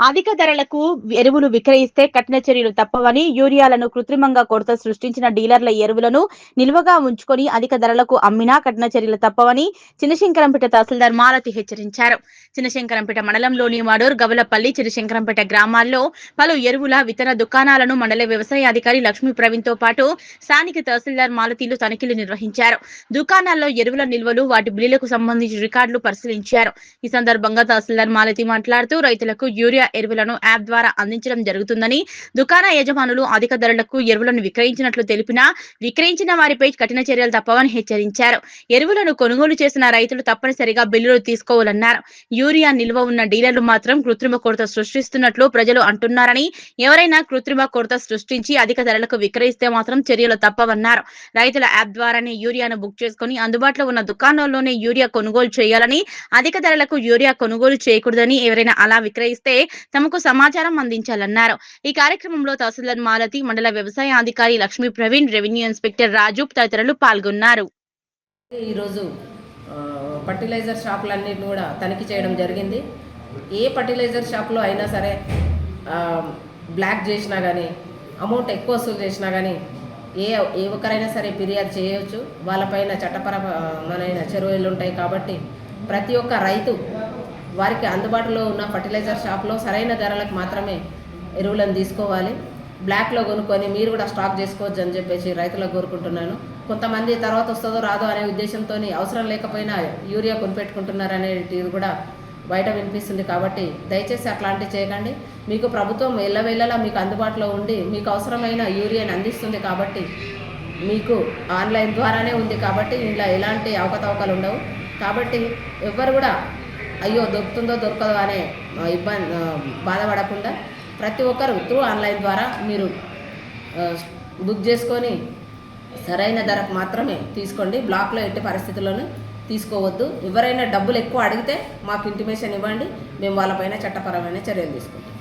అధిక ధరలకు ఎరువులు విక్రయిస్తే కఠిన చర్యలు తప్పవని, యూరియాలను కృత్రిమంగా కొరత సృష్టించిన డీలర్ల ఎరువులను నిల్వగా ఉంచుకొని అధిక ధరలకు అమ్మినా కఠిన చర్యలు తప్పవని చినశంకరంపేట తహసీల్దార్ మాలతి హెచ్చరించారు. చినశంకరంపేట మండలంలోని మడూర్, గవలపల్లి, చినశంకరంపేట గ్రామాల్లో పలు ఎరువుల విత్తన దుకాణాలను మండల వ్యవసాయ అధికారి లక్ష్మీ ప్రవీణ్ తో పాటు స్థానిక తహసీల్దార్ మాలతీలు తనిఖీలు నిర్వహించారు. దుకాణాల్లో ఎరువుల నిల్వలు, వాటి బిల్లులకు సంబంధించిన రికార్డులు పరిశీలించారు. ఈ సందర్భంగా తహసీల్దార్ మాలతి మాట్లాడుతూ రైతులకు యూరియా ఎరువులను యాప్ ద్వారా అందించడం జరుగుతుందని, దుకాణ యజమానులు అధిక ధరలకు ఎరువులను విక్రయించినట్లు తెలిపినా విక్రయించిన వారిపై కఠిన చర్యలు తప్పవని హెచ్చరించారు. ఎరువులను కొనుగోలు చేసిన రైతులు తప్పనిసరిగా బిల్లులు తీసుకోవాలన్నారు. యూరియా నిల్వ ఉన్న డీలర్లు మాత్రం కృత్రిమ కొరత సృష్టిస్తున్నట్లు ప్రజలు అంటున్నారని, ఎవరైనా కృత్రిమ కొరత సృష్టించి అధిక ధరలకు విక్రయిస్తే మాత్రం చర్యలు తప్పవన్నారు. రైతుల యాప్ ద్వారానే యూరియాను బుక్ చేసుకుని అందుబాటులో ఉన్న దుకాణాల్లోనే యూరియా కొనుగోలు చేయాలని, అధిక ధరలకు యూరియా కొనుగోలు చేయకూడదని, ఎవరైనా అలా విక్రయిస్తే తమకు సమాచారం అందించాలన్నారు. ఈ కార్యక్రమంలో తహసీల్దార్ మాలతి, మండల వ్యవసాయ అధికారి లక్ష్మీ ప్రవీణ్, రెవెన్యూ ఇన్స్పెక్టర్ రాజు తదితరులు పాల్గొన్నారు. ఈరోజు ఫర్టిలైజర్ షాపులన్నింటిని కూడా తనిఖీ చేయడం జరిగింది. ఏ ఫర్టిలైజర్ షాప్లో అయినా సరే బ్లాక్ చేసినా కానీ, అమౌంట్ ఎక్కువ వసూలు చేసినా కానీ ఏ ఒక్కరైనా సరే ఫిర్యాదు చేయవచ్చు. వాళ్ళపైన చట్టపరమైన చర్యలు ఉంటాయి. కాబట్టి ప్రతి ఒక్క రైతు వారికి అందుబాటులో ఉన్న ఫర్టిలైజర్ షాప్లో సరైన ధరలకు మాత్రమే ఎరువులను తీసుకోవాలి. బ్లాక్లో కొనుక్కొని మీరు కూడా స్టాక్ చేసుకోవచ్చు అని చెప్పేసి రైతులకు కోరుకుంటున్నాను. కొంతమంది తర్వాత వస్తుందో రాదో అనే ఉద్దేశంతో అవసరం లేకపోయినా యూరియా కొనిపెట్టుకుంటున్నారు అనేది కూడా బయట వినిపిస్తుంది. కాబట్టి దయచేసి అట్లాంటివి చేయకండి. మీకు ప్రభుత్వం ఎల్లవేళలా మీకు అందుబాటులో ఉండి మీకు అవసరమైన యూరియాని అందిస్తుంది. కాబట్టి మీకు ఆన్లైన్ ద్వారానే ఉంది. కాబట్టి ఇలా ఎలాంటి అవకతవకలు ఉండవు. కాబట్టి ఎవ్వరు కూడా అయ్యో దొరుకుతుందో దొరకదో అనే బాధపడకుండా ప్రతి ఒక్కరు త్రూ ఆన్లైన్ ద్వారా మీరు బుక్ చేసుకొని సరైన ధరకు మాత్రమే తీసుకోండి. బ్లాక్లో ఎట్టి పరిస్థితుల్లోనూ తీసుకోవద్దు. ఎవరైనా డబ్బులు ఎక్కువ అడిగితే మాకు ఇంటిమేషన్ ఇవ్వండి. మేము వాళ్ళపైన చట్టపరమైన చర్యలు తీసుకుంటాం.